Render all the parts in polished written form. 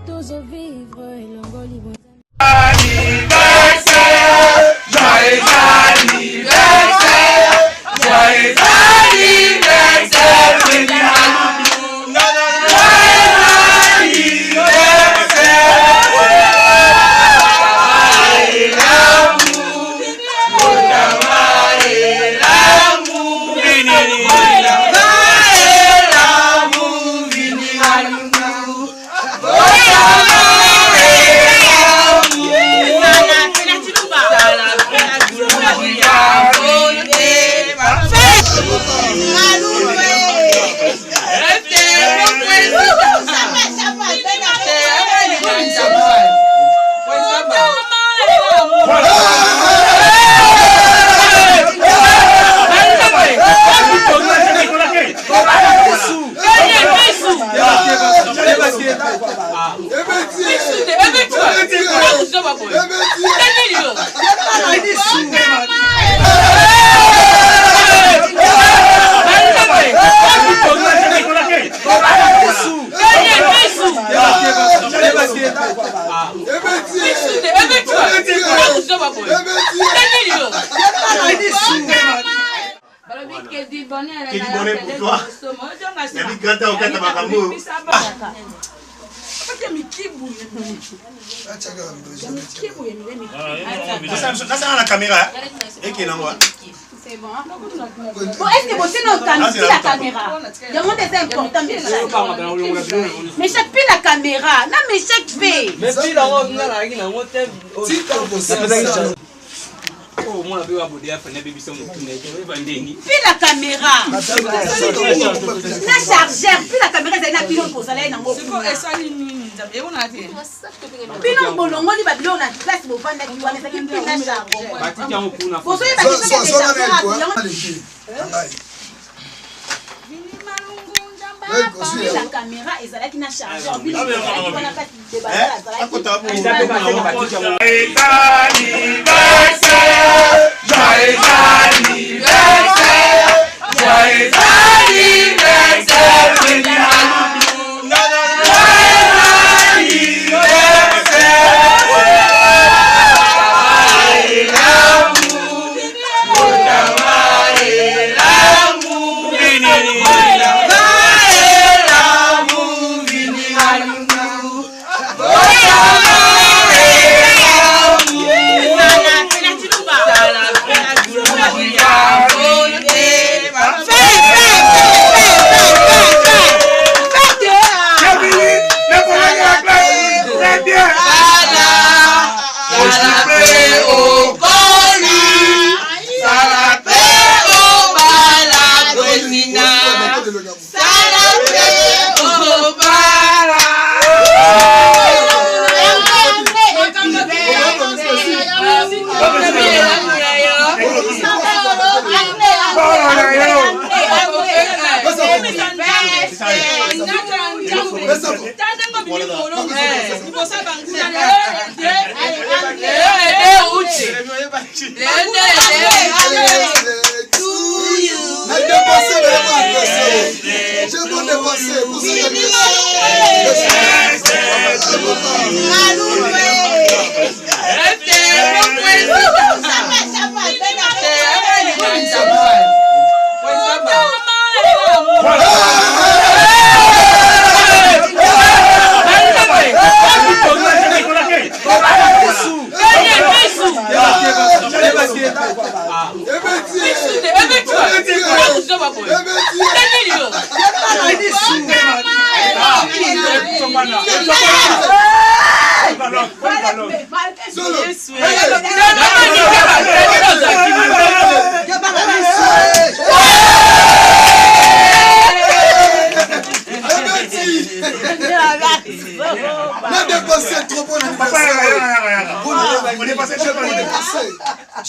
toujours vivre l'Angolie. Anniversaire, joyeux anniversaire, joyeux anniversaire, joyeux la caméra. Et qui est là, c'est bon. Bon, est-ce que vous êtes la caméra? Demandez c'est important, mais chaque plus la caméra. Non, mais chaque fait. Mais puis la oh, moi, je vais vous dire que je vais vous puis la caméra. La chargeur, puis la caméra, c'est un pilon pour ça. Puis non, bolongo ni babilo na place bo vanda ki wana saki puis na chargeur. Pour ça, il va dire que c'est la caméra et ça là qui na chargeur. Puis on a pas de bazar ça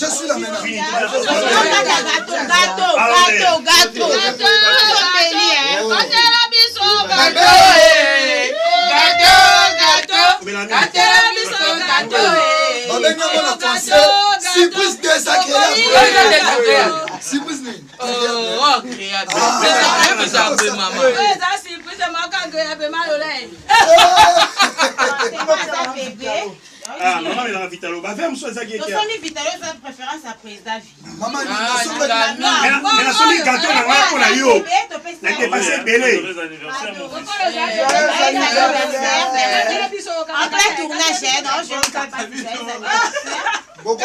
je suis là maintenant. bébé. Ah, maman, il a un vitalo. Bah, viens, monsieur Zagui. Donc, son vitalo, sa préférence à président. Maman, mais la seule gâteau, on a pour la yo. La dépassé belé. En plein tournage, non, je ne sais pas. Bon, vous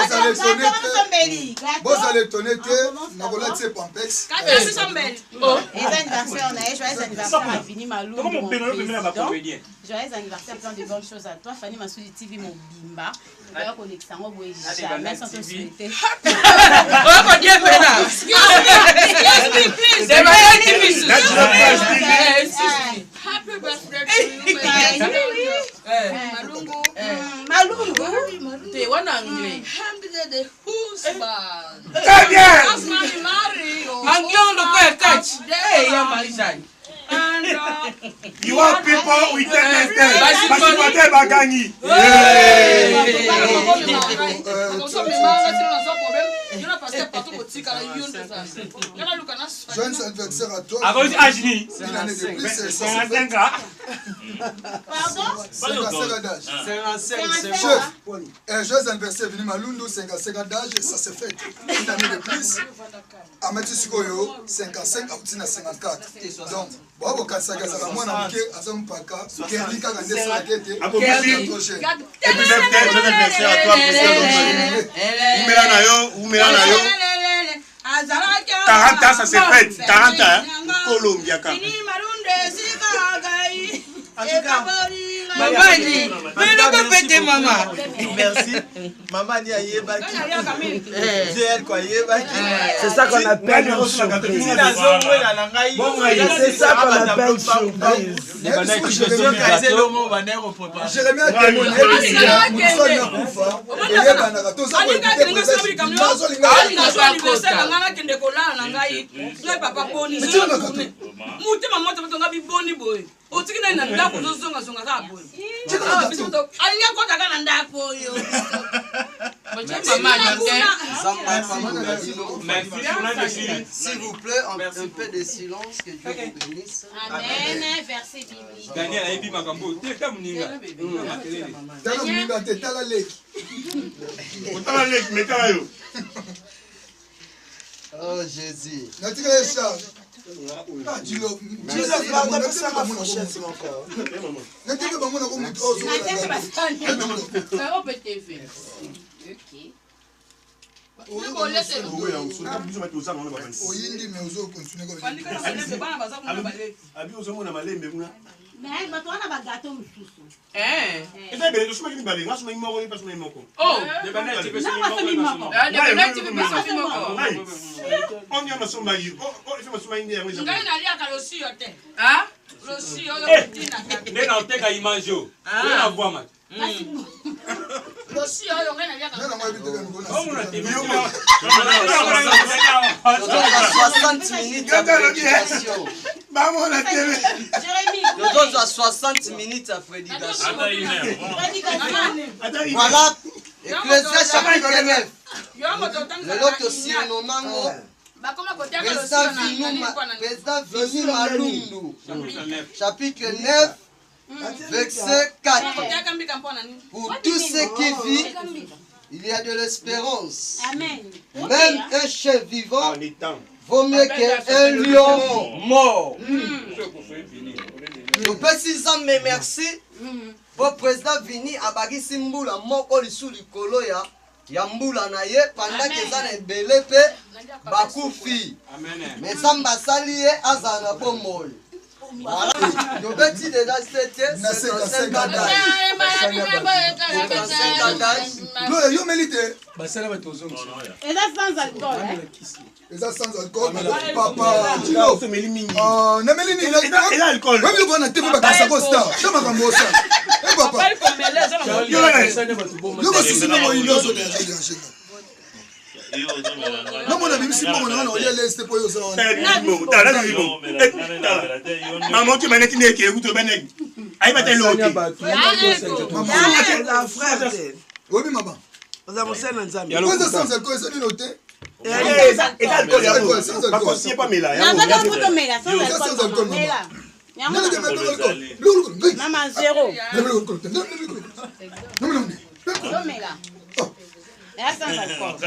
allez étonner que Nagola tse Pampex. Les anniversaires, on a eu joyeux anniversaire à Vini Malou. Comment mon père peut mettre la comédien? Joyeux anniversaire, plein de bonnes choses à toi. Fanny Massoudi TV, mon bimba. D'ailleurs, on est que ça, on va jamais sans te souhaiter. On va dire maintenant. C'est ma TV. Happy birthday to you, Malungu. T'es one anglais. the husband. Très bien. As my marry. Anglais on le peut catch. Hey, ya Marisane. And You want people with them. Basi bagani. Joyeux anniversaire à toi. Avant Agni. Une année de plus, c'est 55 ans. Pardon? 55 ans d'âge. Chef, joyeux anniversaire Vini Malundu, 55 ans d'âge, ça se fait une année de plus. Amati Sikoyo, 55, Aoutina 54. Donc, bon, quand ça gagne, moi, je suis un paka, qui est un paka, qui est un paka, qui est un paka. Et puis joyeux anniversaire à toi, Oumela. 40 ans, ça se fait. 40 ans, Colombia. Maman dit, mais ne peut péter maman. Merci. Maman dit c'est ça qu'on appelle une surprise. C'est ça qu'on appelle surprise. Jérémie a témoigné. Otikina na ndako zozonga zonga ka boy. Alinga kota kana ndako yo. S'il vous plaît, un peu de silence, que Dieu vous bénisse. Amen. Verset biblique. Daniel a épi makambo. T'es muninga. Tala muninga te tala leki. Tala leki, mais tala yo. Oh Jésus. Natika Charles. Ah, dis-le. Mais bato wana ba gâteau mususu. Eza bele to sumaki bale, nga sumaki moko pas sumaki moko. Oh, de bana ti Na masoli moko. de ti beso moko. On y a masomba yi. Oh, ife masomba yi ya ngeza. Ngai na lia ka losi yo te. Ah? Losi yo tina ka. Ne na oteka image yo. Na voix mat. Losi yo ngai na lia ka. Non, moi, je vais Oh, mon ati. 60 minutes d'éducation. Maman la télé. Nous sommes à 60 minutes à prédication. Voilà. Ecclésiaste chapitre 9. Le lot aussi non nango. Président Vini Malundu. Chapitre 9. Verset 4. Pour tous ceux qui vivent, il y a de l'espérance. Amen. Même un chef vivant vaut mieux qu'un lion mort. Nous précisons mes merci. Pour président Vini abagisi mbula moko lisu likolo ya mbula na ye pendant que ça ne belepe bakufi. Mais ça mbasali ye azana pomol. Voilà. Nous bêtis déjà c'était 55 ans d'âge. Non, yo mélite. Et là sans alcool. Et ça sans alcool. Papa, tu l'as fait mingi. Oh, na melini il a alcool. Même yo na TV ba kasa ko star. Je makambo ça. Eh papa. Yo ba sisi na mo inozo de acheter. Non, mon ami, si mon nom est lesté pour eux. Maman, tu m'as dit que tu es où ben aïe ba telo. La frère. Oui, maman. Nous avons ça dans Zambie. Pourquoi ça sans alcool, c'est noté? Et alcool, pas mela. Non, ça doit pas mela, sans alcool. Maman zéro.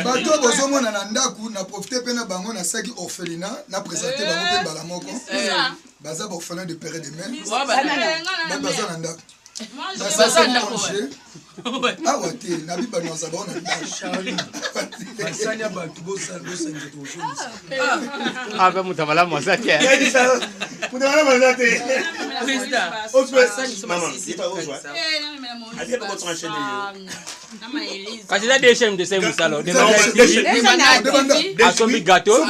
bato bozomona na ndako na profite mpe na bango nasaki orphelinat na présente bango mpe mbala moko baza baorphelin de père et de mère bato baza na ndako nasasiange awa te nabi banwaza bao na ndako moto malamu aza te kasi eza deux chaînes de cinq mosalo asombi gâteau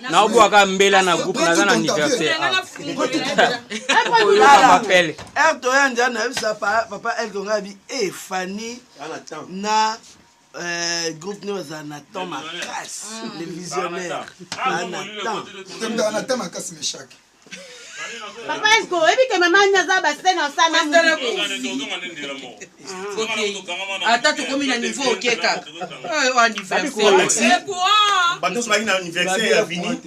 naobwaka mbela na groupe naza na anniversaire mapele toyanja nayebisa papa elkongabi e fani na groupe ne bazala na temps makasi le visionnaire na temps makasi meshaki Papa est-ce que que maman naza basena osana ata tokomi na niveau oke kaka anniversaire bato soki na anniversaire ya vini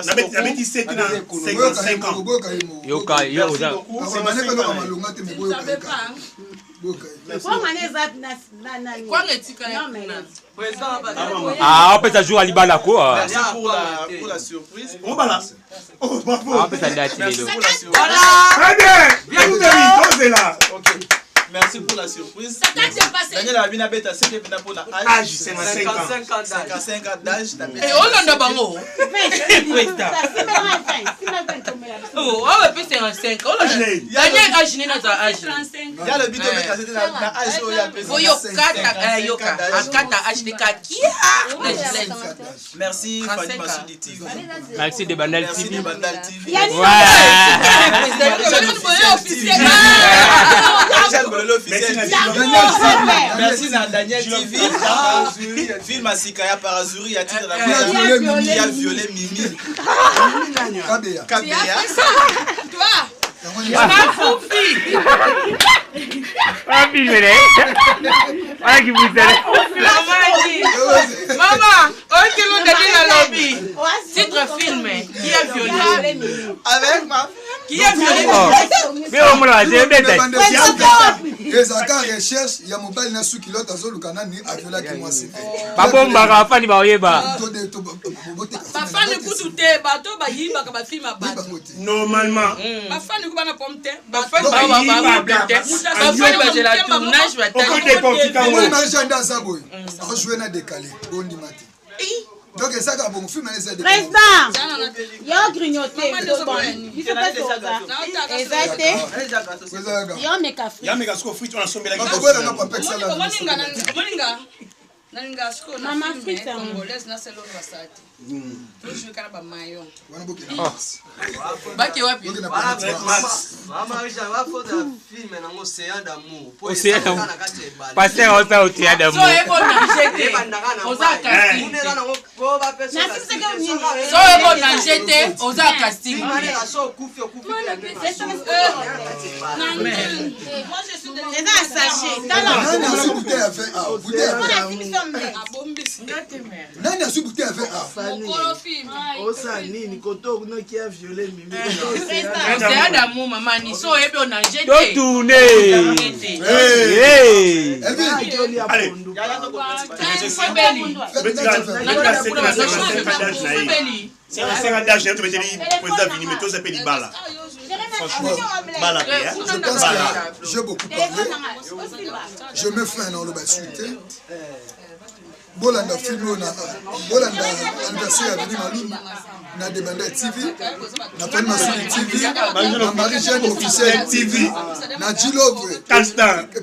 nabeti 7 na 55 ans yoka yo oza opesa jour alibala ko opesa dati lelo merci pour la surprise. Daniel a bien bête à 7 ans pour la âge 55 ans d'âge. Et on a bango. Oh, on peut faire un 5. Daniel âge n'est pas âge. Il y a le but de mettre à âge où il y a besoin. Yoka, âge de kaki. Merci Fanny Massoudi TV. Merci de Bandal TV. Merci à Daniel TV. Film à Sikaya Parazuri à titre qui a violé Mimi. Kabea. Toi. Maman, ok, l'on a dit la lobby. Titre film qui a violé. Avec ma qui a violé. ezaka recherche ya mobali na suki lota azoluka nani aviolaki mwasi babombaka bafani baoyeba bafani kutu te bato bayibaka bafilme ya bato normalement bafani kuba na pomme te bafani bababablete bafani bazela tournage omoi marisha nde aza boye ajoue na décalé ondima te donc ezaka bon film eza président yo grignoté yo meka yameka siko frite on asombela oboyelanga papexala nalinga siko na filme congolaise na selo basati toujours kana ba mayo wana bokina baki wapi mama Richard va faire film na Océan d'amour passer osa Océan d'amour so eko na jeté oza casting so eko na jeté oza casting eza sachet nani asu bouteille ya vin nani asu bouteille ya vin osa nini koto okunoki ya viole mimi Océan d'amour mama ni so ebe na jeté tourne j'ai beaucoup parlé je me fais un enlobé suite bolanda film na bolanda anniversaire ya Vini Malum na Debanda TV na Fanny Massoudi TV na Marie Jeanne officielle TV na Jilove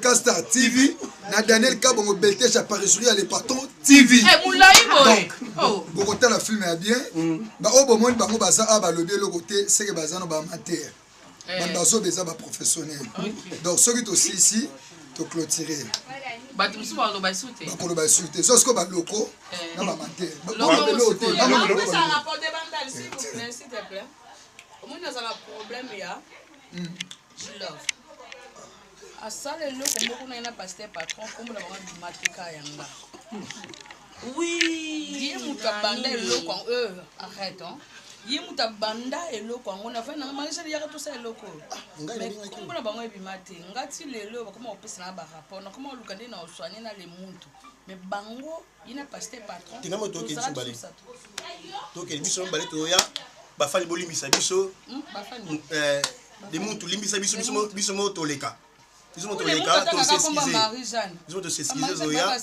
Castar TV na Daniel Kabongo Beltèche à Paris à les patons TV donc beaucoup la film est bien ba obo monde bango baza aba lobby le côté c'est que bazano ba amateur bandazo beza ba professionnel donc ceux qui aussi ici to clôturer batumsu ba lo ba soute ba ko ba soute so sko ba loko na ba amateur ba lo ça rapport de bandal s'il te plaît au moins nous avons un problème ya je love asala eloko moko na ye na pasteur patron kombo na bango bimateka yanga oui ye moto abanda eloko arrête ye moto abanda eloko yango na fai nanga marisali yaka tosala eloko kombo na bango ebima te ngati lelo bakoma kopesa na barapport nakoma oluka nde na oswane na le muntu mais bango ye na pasteur patron tinga moto okeli biso bale tokeli biso bale toya bafani bolimbisa biso de muntu limbisa biso biso mo toleka biso mo toleka to s'excuser biso to s'excuser zoya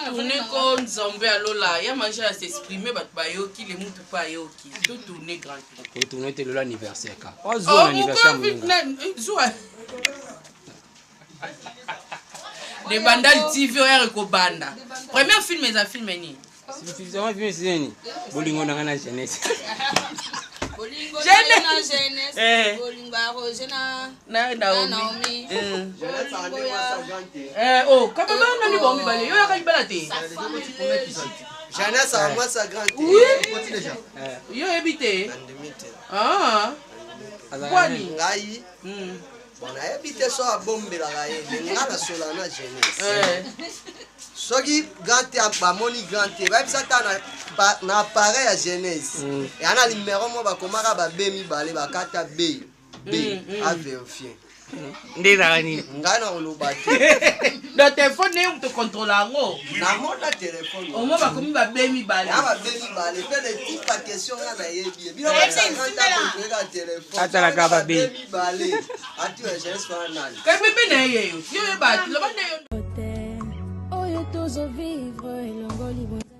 tourne ko nzambe alola ya manger à s'exprimer bat bayoki le muntu pa yoki to tourner grand pour tourner te lola anniversaire ka o zo anniversaire mo de Bandal TV oya ko banda premier film eza film ni suffisamment bien c'est bolingo na ngana jeunesse bolingo na jeunesse bolingo arose na Naomi oh kama bana ni bombi bale yo yakali bala te jeunesse à moi sa grande yo ebite kwani ngai bon ayebite so abombelaka ye nga na sola na jeunesse soki grand te bamoni grand te bayebisa ta na appareil ya jeunesse eya na numero mo bakomaka babe mibale bakata b a vérifier nde ezaka nini ngai na koloba te na telefone ne moto contrôle yango namona telefone omo bakomi babe mibale babe mibale mpe le type ya question nga nayebi ye bino baaa telefone atalaka babe mibale ati ya jeunesse fana nani kapepe na ye yo yo bato loba nde yo oyo tozovivre elongo libongo